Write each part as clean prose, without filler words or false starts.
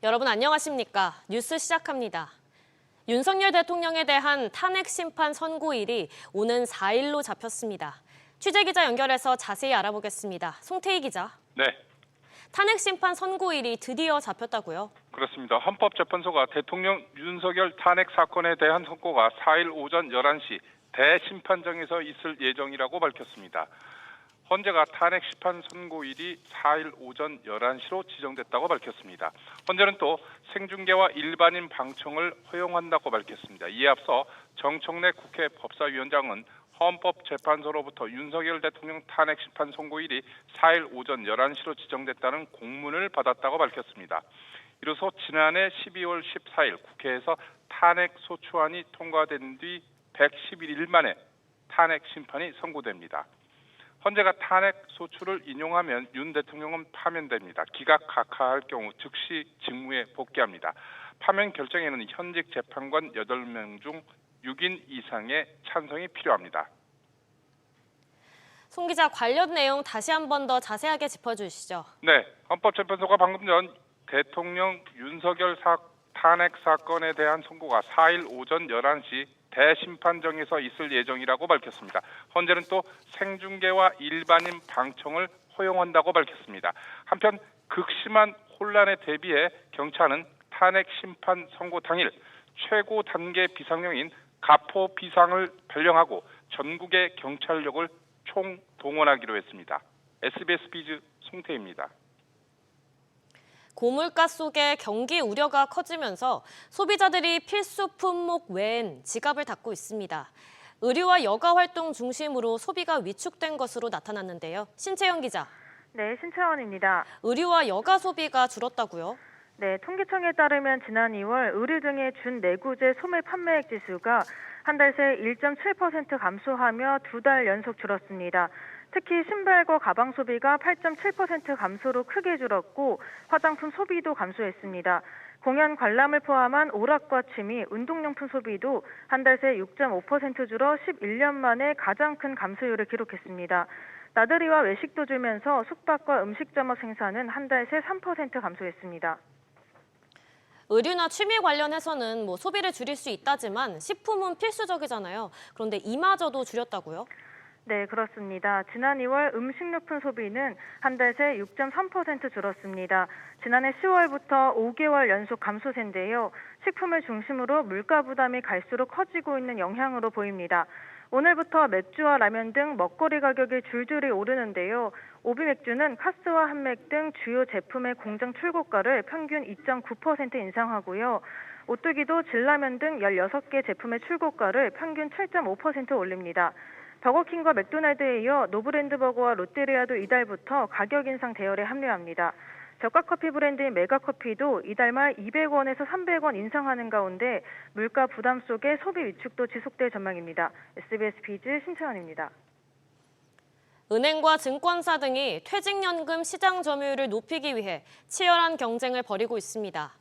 여러분 안녕하십니까? 뉴스 시작합니다. 윤석열 대통령에 대한 탄핵 심판 선고일이 오는 4일로 잡혔습니다. 취재기자 연결해서 자세히 알아보겠습니다. 송태희 기자. 네. 탄핵 심판 선고일이 드디어 잡혔다고요? 그렇습니다. 헌법재판소가 대통령 윤석열 탄핵 사건에 대한 선고가 4일 오전 11시 대심판정에서 있을 예정이라고 밝혔습니다. 헌재가 탄핵 심판 선고일이 4일 오전 11시로 지정됐다고 밝혔습니다. 헌재는 또 생중계와 일반인 방청을 허용한다고 밝혔습니다. 이에 앞서 정청래 국회 법사위원장은 헌법재판소로부터 윤석열 대통령 탄핵 심판 선고일이 4일 오전 11시로 지정됐다는 공문을 받았다고 밝혔습니다. 이로써 지난해 12월 14일 국회에서 탄핵 소추안이 통과된 뒤 111일 만에 탄핵 심판이 선고됩니다. 헌재가 탄핵 소추를 인용하면 윤 대통령은 파면됩니다. 기각 각하할 경우 즉시 직무에 복귀합니다. 파면 결정에는 현직 재판관 8명 중 6인 이상의 찬성이 필요합니다. 송 기자, 관련 내용 다시 한 번 더 자세하게 짚어주시죠. 네, 헌법재판소가 방금 전 대통령 윤석열 탄핵 사건에 대한 선고가 4일 오전 11시 대심판정에서 있을 예정이라고 밝혔습니다. 헌재는 또 생중계와 일반인 방청을 허용한다고 밝혔습니다. 한편 극심한 혼란에 대비해 경찰은 탄핵 심판 선고 당일 최고 단계 비상령인 가포 비상을 발령하고 전국의 경찰력을 총동원하기로 했습니다. SBS 비즈 송태희입니다. 고물가 속에 경기 우려가 커지면서 소비자들이 필수 품목 외엔 지갑을 닫고 있습니다. 의류와 여가 활동 중심으로 소비가 위축된 것으로 나타났는데요. 신채영 기자. 네, 신채원입니다. 의류와 여가 소비가 줄었다고요? 네, 통계청에 따르면 지난 2월 의류 등의 준내구재 소매 판매액 지수가 한 달 새 1.7% 감소하며 2달 연속 줄었습니다. 특히 신발과 가방 소비가 8.7% 감소로 크게 줄었고 화장품 소비도 감소했습니다. 공연 관람을 포함한 오락과 취미, 운동용품 소비도 한 달 새 6.5% 줄어 11년 만에 가장 큰 감소율을 기록했습니다. 나들이와 외식도 줄면서 숙박과 음식점업 생산은 한 달 새 3% 감소했습니다. 의류나 취미 관련해서는 소비를 줄일 수 있다지만 식품은 필수적이잖아요. 그런데 이마저도 줄였다고요? 네, 그렇습니다. 지난 2월 음식료품 소비는 한 달 새 6.3% 줄었습니다. 지난해 10월부터 5개월 연속 감소세인데요. 식품을 중심으로 물가 부담이 갈수록 커지고 있는 영향으로 보입니다. 오늘부터 맥주와 라면 등 먹거리 가격이 줄줄이 오르는데요. 오비맥주는 카스와 한맥 등 주요 제품의 공장 출고가를 평균 2.9% 인상하고요. 오뚜기도 진라면 등 16개 제품의 출고가를 평균 7.5% 올립니다. 버거킹과 맥도날드에 이어 노브랜드버거와 롯데리아도 이달부터 가격 인상 대열에 합류합니다. 저가 커피 브랜드인 메가커피도 이달 말 200원에서 300원 인상하는 가운데 물가 부담 속에 소비 위축도 지속될 전망입니다. SBS 비즈 신채원입니다. 은행과 증권사 등이 퇴직연금 시장 점유율을 높이기 위해 치열한 경쟁을 벌이고 있습니다.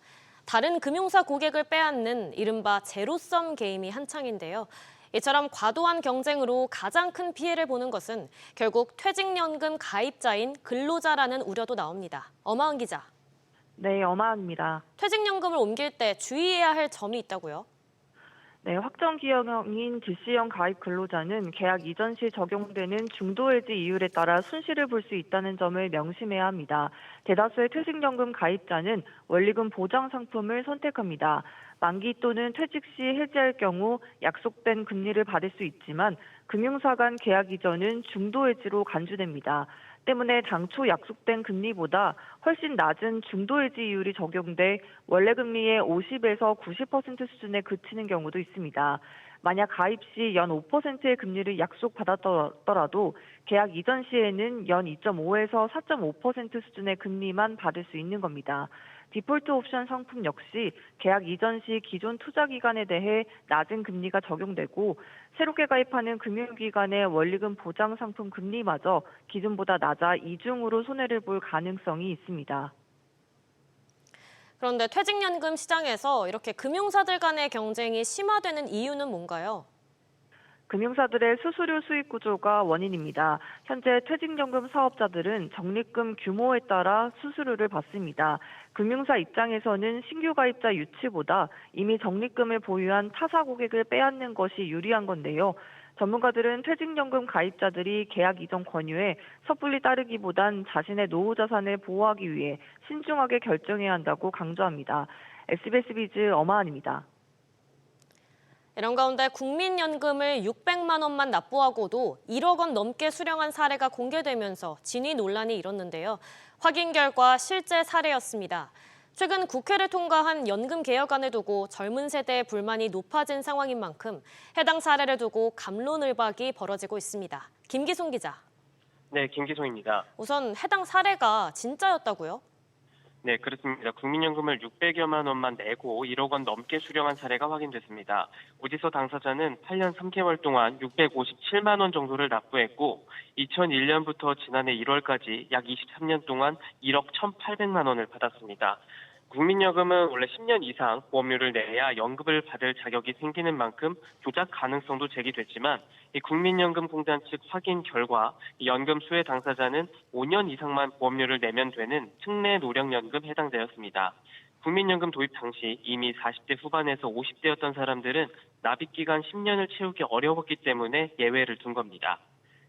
다른 금융사 고객을 빼앗는 이른바 제로섬 게임이 한창인데요. 이처럼 과도한 경쟁으로 가장 큰 피해를 보는 것은 결국 퇴직연금 가입자인 근로자라는 우려도 나옵니다. 엄하은 기자. 네, 엄하은입니다. 퇴직연금을 옮길 때 주의해야 할 점이 있다고요? 네, 확정기형인 DC형 가입 근로자는 계약 이전 시 적용되는 중도해지 이율에 따라 손실을 볼 수 있다는 점을 명심해야 합니다. 대다수의 퇴직연금 가입자는 원리금 보장 상품을 선택합니다. 만기 또는 퇴직 시 해지할 경우 약속된 금리를 받을 수 있지만 금융사 간 계약 이전은 중도해지로 간주됩니다. 때문에 당초 약속된 금리보다 훨씬 낮은 중도해지 이율이 적용돼 원래 금리의 50에서 90% 수준에 그치는 경우도 있습니다. 만약 가입 시 연 5%의 금리를 약속받았더라도 계약 이전 시에는 연 2.5에서 4.5% 수준의 금리만 받을 수 있는 겁니다. 디폴트 옵션 상품 역시 계약 이전 시 기존 투자 기간에 대해 낮은 금리가 적용되고 새롭게 가입하는 금융기관의 원리금 보장 상품 금리마저 기존보다 낮아 이중으로 손해를 볼 가능성이 있습니다. 그런데 퇴직연금 시장에서 이렇게 금융사들 간의 경쟁이 심화되는 이유는 뭔가요? 금융사들의 수수료 수익 구조가 원인입니다. 현재 퇴직연금 사업자들은 적립금 규모에 따라 수수료를 받습니다. 금융사 입장에서는 신규 가입자 유치보다 이미 적립금을 보유한 타사 고객을 빼앗는 것이 유리한 건데요. 전문가들은 퇴직연금 가입자들이 계약 이전 권유에 섣불리 따르기보단 자신의 노후 자산을 보호하기 위해 신중하게 결정해야 한다고 강조합니다. SBS 비즈 엄하은입니다. 이런 가운데 국민연금을 600만 원만 납부하고도 1억 원 넘게 수령한 사례가 공개되면서 진위 논란이 일었는데요. 확인 결과 실제 사례였습니다. 최근 국회를 통과한 연금 개혁안을 두고 젊은 세대의 불만이 높아진 상황인 만큼 해당 사례를 두고 갑론을박이 벌어지고 있습니다. 김기송 기자. 네, 김기송입니다. 우선 해당 사례가 진짜였다고요? 네, 그렇습니다. 국민연금을 600여만 원만 내고 1억 원 넘게 수령한 사례가 확인됐습니다. 오지서 당사자는 8년 3개월 동안 657만 원 정도를 납부했고 2001년부터 지난해 1월까지 약 23년 동안 1억 1,800만 원을 받았습니다. 국민연금은 원래 10년 이상 보험료를 내야 연금을 받을 자격이 생기는 만큼 조작 가능성도 제기됐지만 이 국민연금공단 측 확인 결과 이 연금 수혜 당사자는 5년 이상만 보험료를 내면 되는 특례 노령연금 해당자였습니다. 국민연금 도입 당시 이미 40대 후반에서 50대였던 사람들은 납입기간 10년을 채우기 어려웠기 때문에 예외를 둔 겁니다.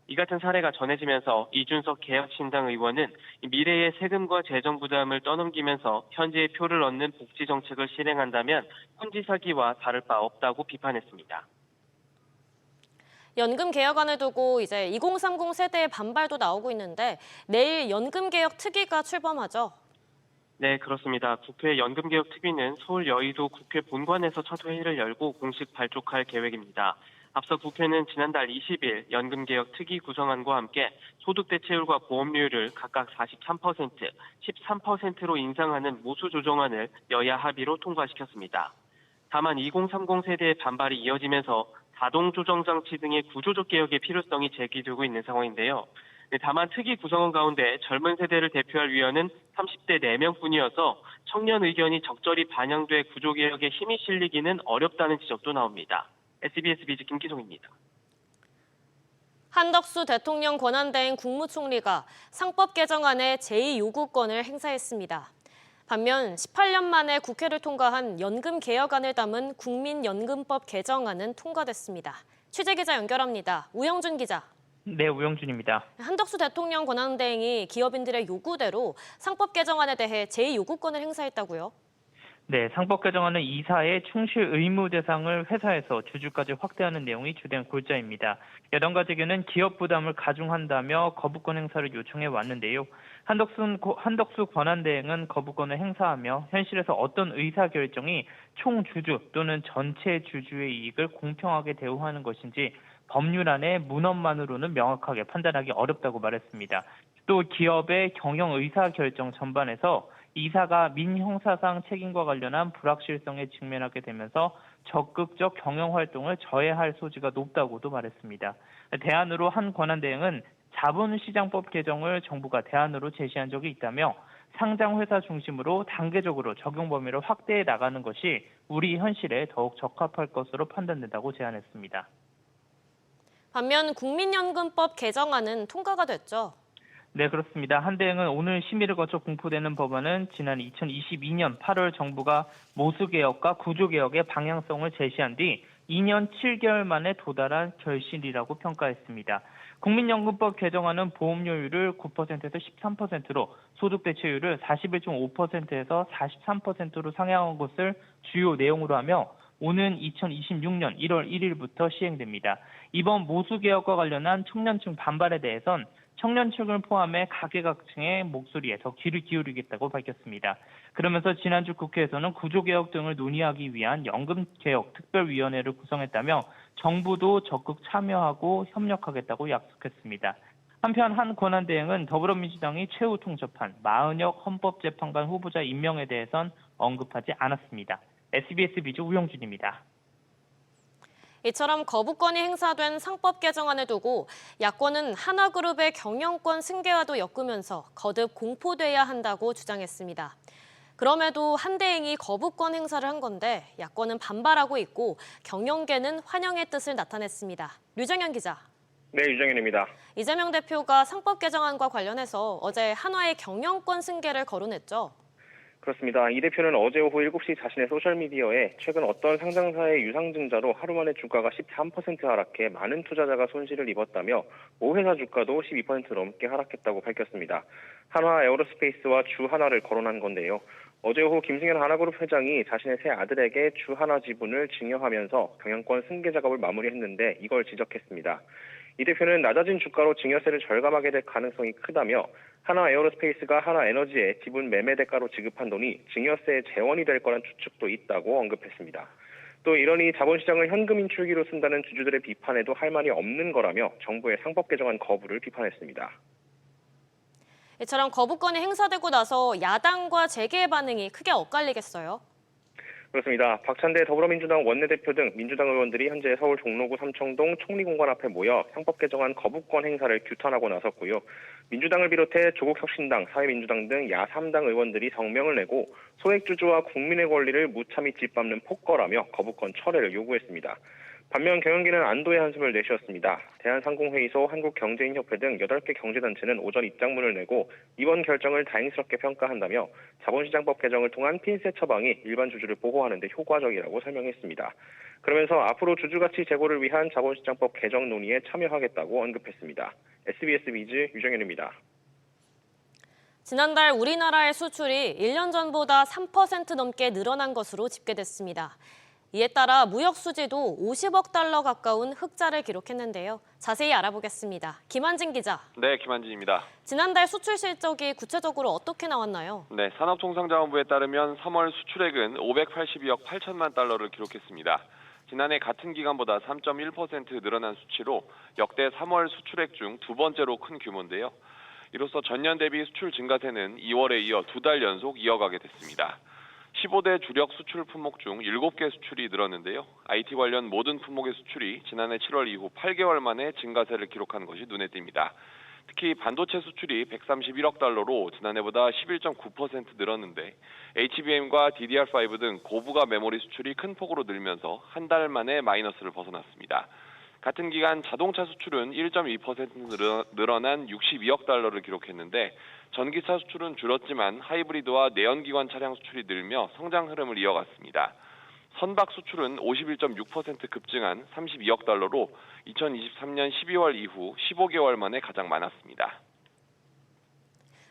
이 같은 사례가 전해지면서 이준석 개혁신당 의원은 미래의 세금과 재정 부담을 떠넘기면서 현재의 표를 얻는 복지 정책을 실행한다면 혼지 사기와 다를 바 없다고 비판했습니다. 연금 개혁안을 두고 이제 2030 세대의 반발도 나오고 있는데 내일 연금 개혁 특위가 출범하죠. 네, 그렇습니다. 국회 연금개혁특위는 서울 여의도 국회 본관에서 첫 회의를 열고 공식 발족할 계획입니다. 앞서 국회는 지난달 20일 연금개혁 특위 구성안과 함께 소득대체율과 보험료율을 각각 43%, 13%로 인상하는 모수 조정안을 여야 합의로 통과시켰습니다. 다만 2030 세대의 반발이 이어지면서 자동조정장치 등의 구조적 개혁의 필요성이 제기되고 있는 상황인데요. 다만 특위 구성원 가운데 젊은 세대를 대표할 위원은 30대 4명뿐이어서 청년 의견이 적절히 반영돼 구조개혁에 힘이 실리기는 어렵다는 지적도 나옵니다. SBS 비즈 김기송입니다. 한덕수 대통령 권한대행 국무총리가 상법 개정안의 제2요구권을 행사했습니다. 반면 18년 만에 국회를 통과한 연금 개혁안을 담은 국민연금법 개정안은 통과됐습니다. 취재기자 연결합니다. 우영준 기자. 네, 우영준입니다. 한덕수 대통령 권한대행이 기업인들의 요구대로 상법 개정안에 대해 제2요구권을 행사했다고요? 네, 상법 개정안은 이사의 충실 의무 대상을 회사에서 주주까지 확대하는 내용이 주된 골자입니다. 여당과 재계는 기업 부담을 가중한다며 거부권 행사를 요청해 왔는데요. 한덕수 권한대행은 거부권을 행사하며 현실에서 어떤 의사결정이 총주주 또는 전체 주주의 이익을 공평하게 대우하는 것인지 법률안의 문헌만으로는 명확하게 판단하기 어렵다고 말했습니다. 또 기업의 경영 의사결정 전반에서 이사가 민형사상 책임과 관련한 불확실성에 직면하게 되면서 적극적 경영활동을 저해할 소지가 높다고도 말했습니다. 대안으로 한 권한대행은 자본시장법 개정을 정부가 대안으로 제시한 적이 있다며 상장회사 중심으로 단계적으로 적용 범위를 확대해 나가는 것이 우리 현실에 더욱 적합할 것으로 판단된다고 제안했습니다. 반면 국민연금법 개정안은 통과가 됐죠. 네, 그렇습니다. 한 대행은 오늘 심의를 거쳐 공포되는 법안은 지난 2022년 8월 정부가 모수개혁과 구조개혁의 방향성을 제시한 뒤 2년 7개월 만에 도달한 결실이라고 평가했습니다. 국민연금법 개정안은 보험료율을 9%에서 13%로 소득대체율을 41.5%에서 43%로 상향한 것을 주요 내용으로 하며 오는 2026년 1월 1일부터 시행됩니다. 이번 모수개혁과 관련한 청년층 반발에 대해선 청년층을 포함해 각계각층의 목소리에 더 귀를 기울이겠다고 밝혔습니다. 그러면서 지난주 국회에서는 구조개혁 등을 논의하기 위한 연금개혁 특별위원회를 구성했다며 정부도 적극 참여하고 협력하겠다고 약속했습니다. 한편 한 권한대행은 더불어민주당이 최후 통첩한 마은혁 헌법재판관 후보자 임명에 대해선 언급하지 않았습니다. SBS 비즈 우영준입니다. 이처럼 거부권이 행사된 상법 개정안을 두고 야권은 하나그룹의 경영권 승계와도 엮으면서 거듭 공포돼야 한다고 주장했습니다. 그럼에도 한대행이 거부권 행사를 한 건데 야권은 반발하고 있고 경영계는 환영의 뜻을 나타냈습니다. 류정현 기자. 네, 유정현입니다. 이재명 대표가 상법 개정안과 관련해서 어제 한화의 경영권 승계를 거론했죠. 그렇습니다. 이 대표는 어제 오후 7시 자신의 소셜미디어에 최근 어떤 상장사의 유상증자로 하루 만에 주가가 13% 하락해 많은 투자자가 손실을 입었다며 모 회사 주가도 12% 넘게 하락했다고 밝혔습니다. 한화 에어로스페이스와 주 하나를 거론한 건데요. 어제 오후 김승현 하나그룹 회장이 자신의 새 아들에게 주 하나 지분을 증여하면서 경영권 승계 작업을 마무리했는데 이걸 지적했습니다. 이 대표는 낮아진 주가로 증여세를 절감하게 될 가능성이 크다며 하나 에어로스페이스가 하나 에너지에 지분 매매 대가로 지급한 돈이 증여세의 재원이 될 거란 추측도 있다고 언급했습니다. 또 이러니 자본시장을 현금 인출기로 쓴다는 주주들의 비판에도 할 말이 없는 거라며 정부의 상법 개정안 거부를 비판했습니다. 이처럼 거부권이 행사되고 나서 야당과 재계의 반응이 크게 엇갈리겠어요. 그렇습니다. 박찬대 더불어민주당 원내대표 등 민주당 의원들이 현재 서울 종로구 삼청동 총리공관 앞에 모여 상법 개정안 거부권 행사를 규탄하고 나섰고요. 민주당을 비롯해 조국혁신당, 사회민주당 등 야3당 의원들이 성명을 내고 소액주주와 국민의 권리를 무참히 짓밟는 폭거라며 거부권 철회를 요구했습니다. 반면 경영계는 안도의 한숨을 내쉬었습니다. 대한상공회의소, 한국경제인협회 등 8개 경제단체는 오전 입장문을 내고 이번 결정을 다행스럽게 평가한다며 자본시장법 개정을 통한 핀셋 처방이 일반 주주를 보호하는 데 효과적이라고 설명했습니다. 그러면서 앞으로 주주가치 제고를 위한 자본시장법 개정 논의에 참여하겠다고 언급했습니다. SBS 비즈 유정현입니다. 지난달 우리나라의 수출이 1년 전보다 3% 넘게 늘어난 것으로 집계됐습니다. 이에 따라 무역 수지도 50억 달러 가까운 흑자를 기록했는데요. 자세히 알아보겠습니다. 김한진 기자. 네, 김한진입니다. 지난달 수출 실적이 구체적으로 어떻게 나왔나요? 네, 산업통상자원부에 따르면 3월 수출액은 582억 8천만 달러를 기록했습니다. 지난해 같은 기간보다 3.1% 늘어난 수치로 역대 3월 수출액 중 두 번째로 큰 규모인데요. 이로써 전년 대비 수출 증가세는 2월에 이어 2달 연속 이어가게 됐습니다. 15대 주력 수출 품목 중 7개 수출이 늘었는데요. IT 관련 모든 품목의 수출이 지난해 7월 이후 8개월 만에 증가세를 기록한 것이 눈에 띕니다. 특히 반도체 수출이 131억 달러로 지난해보다 11.9% 늘었는데 HBM과 DDR5 등 고부가 메모리 수출이 큰 폭으로 늘면서 한 달 만에 마이너스를 벗어났습니다. 같은 기간 자동차 수출은 1.2% 늘어난 62억 달러를 기록했는데 전기차 수출은 줄었지만 하이브리드와 내연기관 차량 수출이 늘며 성장 흐름을 이어갔습니다. 선박 수출은 51.6% 급증한 32억 달러로 2023년 12월 이후 15개월 만에 가장 많았습니다.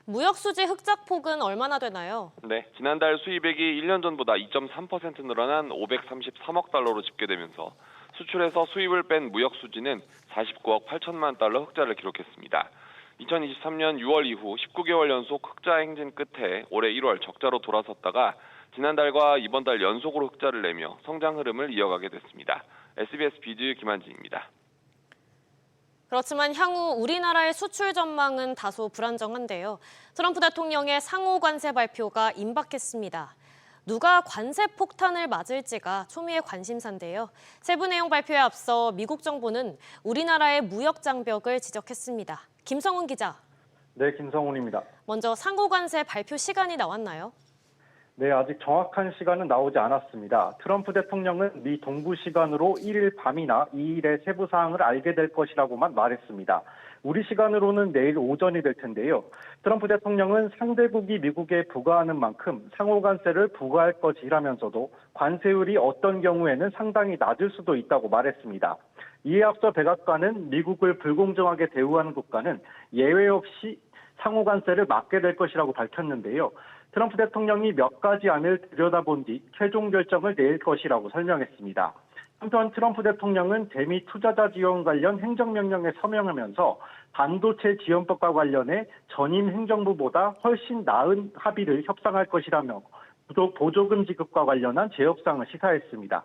무역 수지 흑자폭은 얼마나 되나요? 네, 지난달 수입액이 1년 전보다 2.3% 늘어난 533억 달러로 집계되면서 수출에서 수입을 뺀 무역 수지는 49억 8천만 달러 흑자를 기록했습니다. 2023년 6월 이후 19개월 연속 흑자 행진 끝에 올해 1월 적자로 돌아섰다가 지난달과 이번 달 연속으로 흑자를 내며 성장 흐름을 이어가게 됐습니다. SBS 비즈 김한진입니다. 그렇지만 향후 우리나라의 수출 전망은 다소 불안정한데요. 트럼프 대통령의 상호 관세 발표가 임박했습니다. 누가 관세 폭탄을 맞을지가 초미의 관심사인데요. 세부 내용 발표에 앞서 미국 정부는 우리나라의 무역 장벽을 지적했습니다. 김성훈 기자. 네, 김성훈입니다. 먼저 상호 관세 발표 시간이 나왔나요? 네, 아직 정확한 시간은 나오지 않았습니다. 트럼프 대통령은 미 동부 시간으로 1일 밤이나 2일의 세부 사항을 알게 될 것이라고만 말했습니다. 우리 시간으로는 내일 오전이 될 텐데요. 트럼프 대통령은 상대국이 미국에 부과하는 만큼 상호 관세를 부과할 것이라면서도 관세율이 어떤 경우에는 상당히 낮을 수도 있다고 말했습니다. 이에 앞서 백악관은 미국을 불공정하게 대우하는 국가는 예외 없이 상호 관세를 막게 될 것이라고 밝혔는데요. 트럼프 대통령이 몇 가지 안을 들여다본 뒤 최종 결정을 내릴 것이라고 설명했습니다. 한편 트럼프 대통령은 대미 투자자 지원 관련 행정명령에 서명하면서 반도체 지원법과 관련해 전임 행정부보다 훨씬 나은 합의를 협상할 것이라며 보조금 지급과 관련한 재협상을 시사했습니다.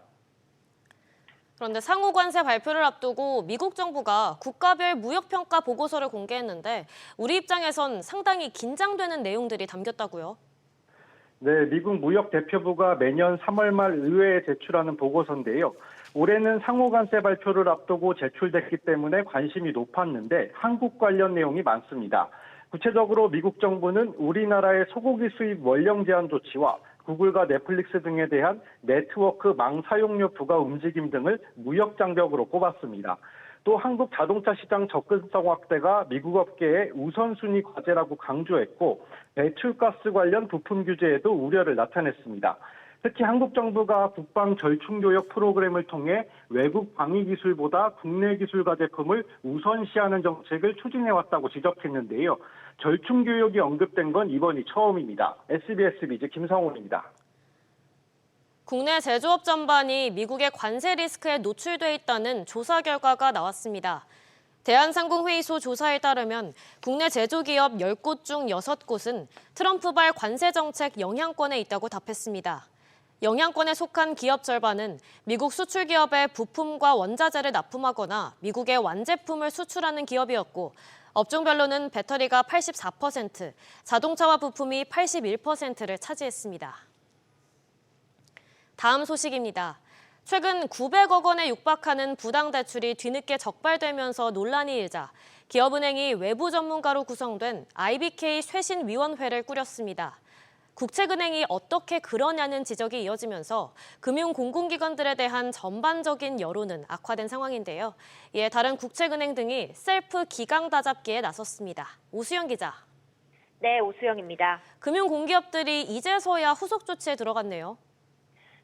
그런데 상호 관세 발표를 앞두고 미국 정부가 국가별 무역평가 보고서를 공개했는데 우리 입장에선 상당히 긴장되는 내용들이 담겼다고요. 네, 미국 무역대표부가 매년 3월 말 의회에 제출하는 보고서인데요. 올해는 상호 관세 발표를 앞두고 제출됐기 때문에 관심이 높았는데 한국 관련 내용이 많습니다. 구체적으로 미국 정부는 우리나라의 소고기 수입 원령 제한 조치와 구글과 넷플릭스 등에 대한 네트워크 망 사용료 부과 움직임 등을 무역 장벽으로 꼽았습니다. 또 한국 자동차 시장 접근성 확대가 미국 업계의 우선순위 과제라고 강조했고 배출가스 관련 부품 규제에도 우려를 나타냈습니다. 특히 한국 정부가 국방 절충 교역 프로그램을 통해 외국 방위 기술보다 국내 기술과 제품을 우선시하는 정책을 추진해왔다고 지적했는데요. 절충 교역이 언급된 건 이번이 처음입니다. SBS 비즈 김성훈입니다. 국내 제조업 전반이 미국의 관세 리스크에 노출돼 있다는 조사 결과가 나왔습니다. 대한상공회의소 조사에 따르면 국내 제조기업 10곳 중 6곳은 트럼프발 관세 정책 영향권에 있다고 답했습니다. 영향권에 속한 기업 절반은 미국 수출 기업의 부품과 원자재를 납품하거나 미국의 완제품을 수출하는 기업이었고 업종별로는 배터리가 84%, 자동차와 부품이 81%를 차지했습니다. 다음 소식입니다. 최근 900억 원에 육박하는 부당대출이 뒤늦게 적발되면서 논란이 일자 기업은행이 외부 전문가로 구성된 IBK 쇄신위원회를 꾸렸습니다. 국책은행이 어떻게 그러냐는 지적이 이어지면서 금융공공기관들에 대한 전반적인 여론은 악화된 상황인데요. 이에 다른 국책은행 등이 셀프 기강 다잡기에 나섰습니다. 오수영 기자. 네, 오수영입니다. 금융공기업들이 이제서야 후속 조치에 들어갔네요.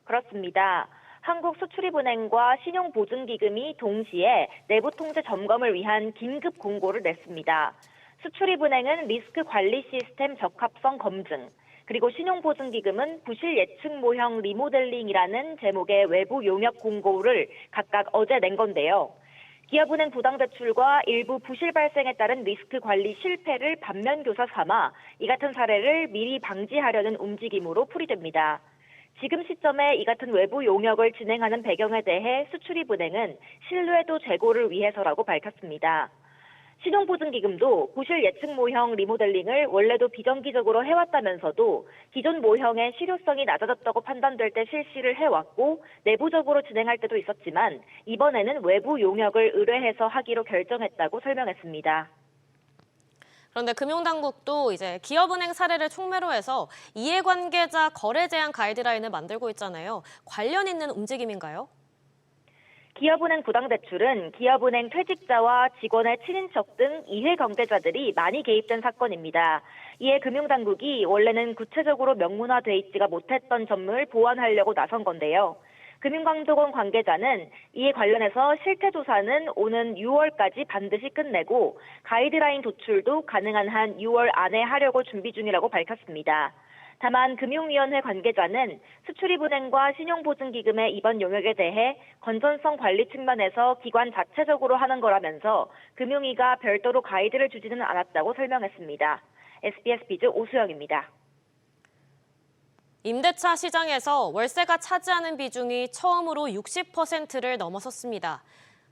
그렇습니다. 한국수출입은행과 신용보증기금이 동시에 내부 통제 점검을 위한 긴급 공고를 냈습니다. 수출입은행은 리스크 관리 시스템 적합성 검증, 그리고 신용보증기금은 부실 예측 모형 리모델링이라는 제목의 외부 용역 공고를 각각 어제 낸 건데요. 기업은행 부당대출과 일부 부실 발생에 따른 리스크 관리 실패를 반면교사 삼아 이 같은 사례를 미리 방지하려는 움직임으로 풀이됩니다. 지금 시점에 이 같은 외부 용역을 진행하는 배경에 대해 수출입은행은 신뢰도 제고를 위해서라고 밝혔습니다. 신용보증기금도 부실 예측 모형 리모델링을 원래도 비정기적으로 해왔다면서도 기존 모형의 실효성이 낮아졌다고 판단될 때 실시를 해왔고 내부적으로 진행할 때도 있었지만 이번에는 외부 용역을 의뢰해서 하기로 결정했다고 설명했습니다. 그런데 금융당국도 이제 기업은행 사례를 총매로 해서 이해관계자 거래 제한 가이드라인을 만들고 있잖아요. 관련 있는 움직임인가요? 기업은행 부당대출은 기업은행 퇴직자와 직원의 친인척 등 이해관계자들이 많이 개입된 사건입니다. 이에 금융당국이 원래는 구체적으로 명문화돼 있지가 못했던 점을 보완하려고 나선 건데요. 금융감독원 관계자는 이에 관련해서 실태조사는 오는 6월까지 반드시 끝내고 가이드라인 도출도 가능한 한 6월 안에 하려고 준비 중이라고 밝혔습니다. 다만 금융위원회 관계자는 수출입은행과 신용보증기금의 이번 용역에 대해 건전성 관리 측면에서 기관 자체적으로 하는 거라면서 금융위가 별도로 가이드를 주지는 않았다고 설명했습니다. SBS 비즈 오수영입니다. 임대차 시장에서 월세가 차지하는 비중이 처음으로 60%를 넘어섰습니다.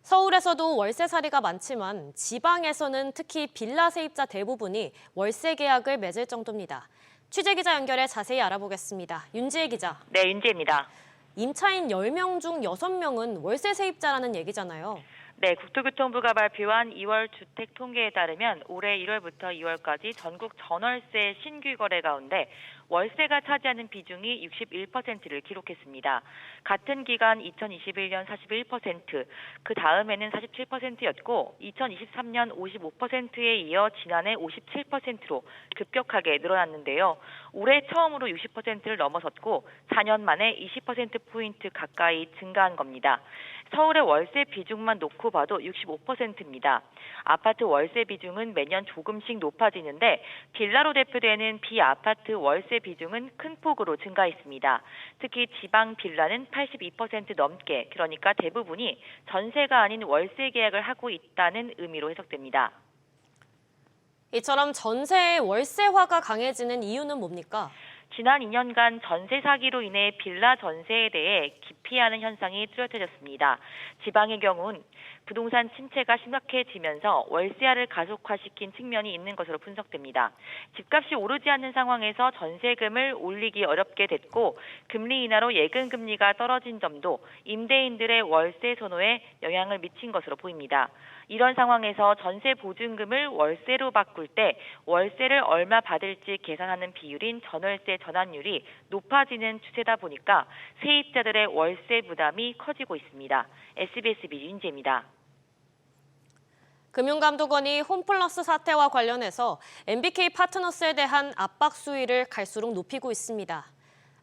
서울에서도 월세살이가 많지만 지방에서는 특히 빌라 세입자 대부분이 월세 계약을 맺을 정도입니다. 취재기자 연결해 자세히 알아보겠습니다. 윤지혜 기자. 네, 윤지혜입니다. 임차인 10명 중 6명은 월세 세입자라는 얘기잖아요. 네, 국토교통부가 발표한 2월 주택 통계에 따르면 올해 1월부터 2월까지 전국 전월세 신규 거래 가운데 월세가 차지하는 비중이 61%를 기록했습니다. 같은 기간 2021년 41%, 그 다음에는 47%였고 2023년 55%에 이어 지난해 57%로 급격하게 늘어났는데요. 올해 처음으로 60%를 넘어섰고 4년 만에 20%포인트 가까이 증가한 겁니다. 서울의 월세 비중만 놓고 봐도 65%입니다. 아파트 월세 비중은 매년 조금씩 높아지는데 빌라로 대표되는 비아파트 월세 비중은 큰 폭으로 증가했습니다. 특히 지방 빌라는 82% 넘게, 그러니까 대부분이 전세가 아닌 월세 계약을 하고 있다는 의미로 해석됩니다. 이처럼 전세의 월세화가 강해지는 이유는 뭡니까? 지난 2년간 전세 사기로 인해 빌라 전세에 대해 기피하는 현상이 뚜렷해졌습니다. 지방의 경우는 부동산 침체가 심각해지면서 월세화를 가속화시킨 측면이 있는 것으로 분석됩니다. 집값이 오르지 않는 상황에서 전세금을 올리기 어렵게 됐고 금리 인하로 예금 금리가 떨어진 점도 임대인들의 월세 선호에 영향을 미친 것으로 보입니다. 이런 상황에서 전세 보증금을 월세로 바꿀 때 월세를 얼마 받을지 계산하는 비율인 전월세 전환율이 높아지는 추세다 보니까 세입자들의 월세 부담이 커지고 있습니다. SBSB 윤재입니다. 금융감독원이 홈플러스 사태와 관련해서 MBK 파트너스에 대한 압박 수위를 갈수록 높이고 있습니다.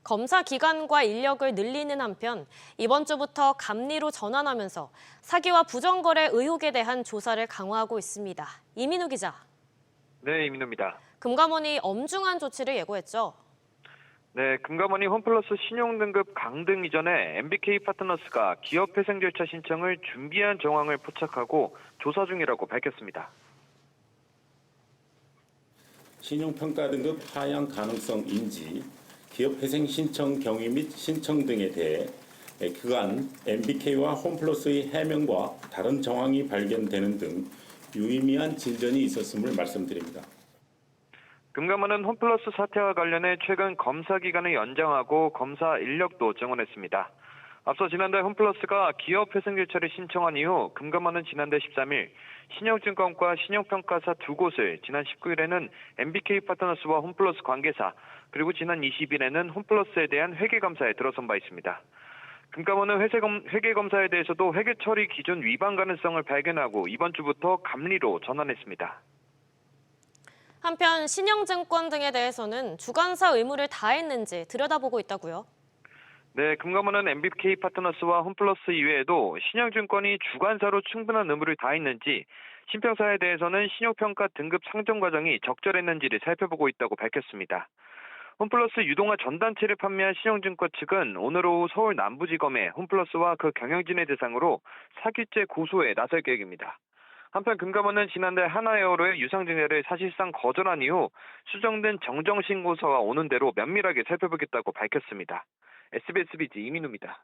검사 기간과 인력을 늘리는 한편 이번 주부터 감리로 전환하면서 사기와 부정거래 의혹에 대한 조사를 강화하고 있습니다. 이민우 기자. 네, 이민우입니다. 금감원이 엄중한 조치를 예고했죠. 네, 금감원이 홈플러스 신용등급 강등 이전에 MBK 파트너스가 기업회생 절차 신청을 준비한 정황을 포착하고 조사 중이라고 밝혔습니다. 신용평가 등급 하향 가능성 인지, 기업회생 신청 경위 및 신청 등에 대해 그간 MBK와 홈플러스의 해명과 다른 정황이 발견되는 등 유의미한 진전이 있었음을 말씀드립니다. 금감원은 홈플러스 사태와 관련해 최근 검사 기간을 연장하고 검사 인력도 증원했습니다. 앞서 지난달 홈플러스가 기업회생 절차를 신청한 이후 금감원은 지난달 13일 신영증권과 신용평가사 두 곳을, 지난 19일에는 MBK 파트너스와 홈플러스 관계사, 그리고 지난 20일에는 홈플러스에 대한 회계감사에 들어선 바 있습니다. 금감원은 회계검사에 대해서도 회계 처리 기준 위반 가능성을 발견하고 이번 주부터 감리로 전환했습니다. 한편 신영증권 등에 대해서는 주관사 의무를 다했는지 들여다보고 있다고요? 네, 금감원은 MBK 파트너스와 홈플러스 이외에도 신영증권이 주관사로 충분한 의무를 다했는지, 신평사에 대해서는 신용평가 등급 상정 과정이 적절했는지를 살펴보고 있다고 밝혔습니다. 홈플러스 유동화 전단체를 판매한 신영증권 측은 오늘 오후 서울 남부지검에 홈플러스와 그 경영진을 대상으로 사기죄 고소에 나설 계획입니다. 한편 금감원은 지난달 하나에어로의 유상증자를 사실상 거절한 이후 수정된 정정신고서가 오는 대로 면밀하게 살펴보겠다고 밝혔습니다. SBS BG 이민우입니다.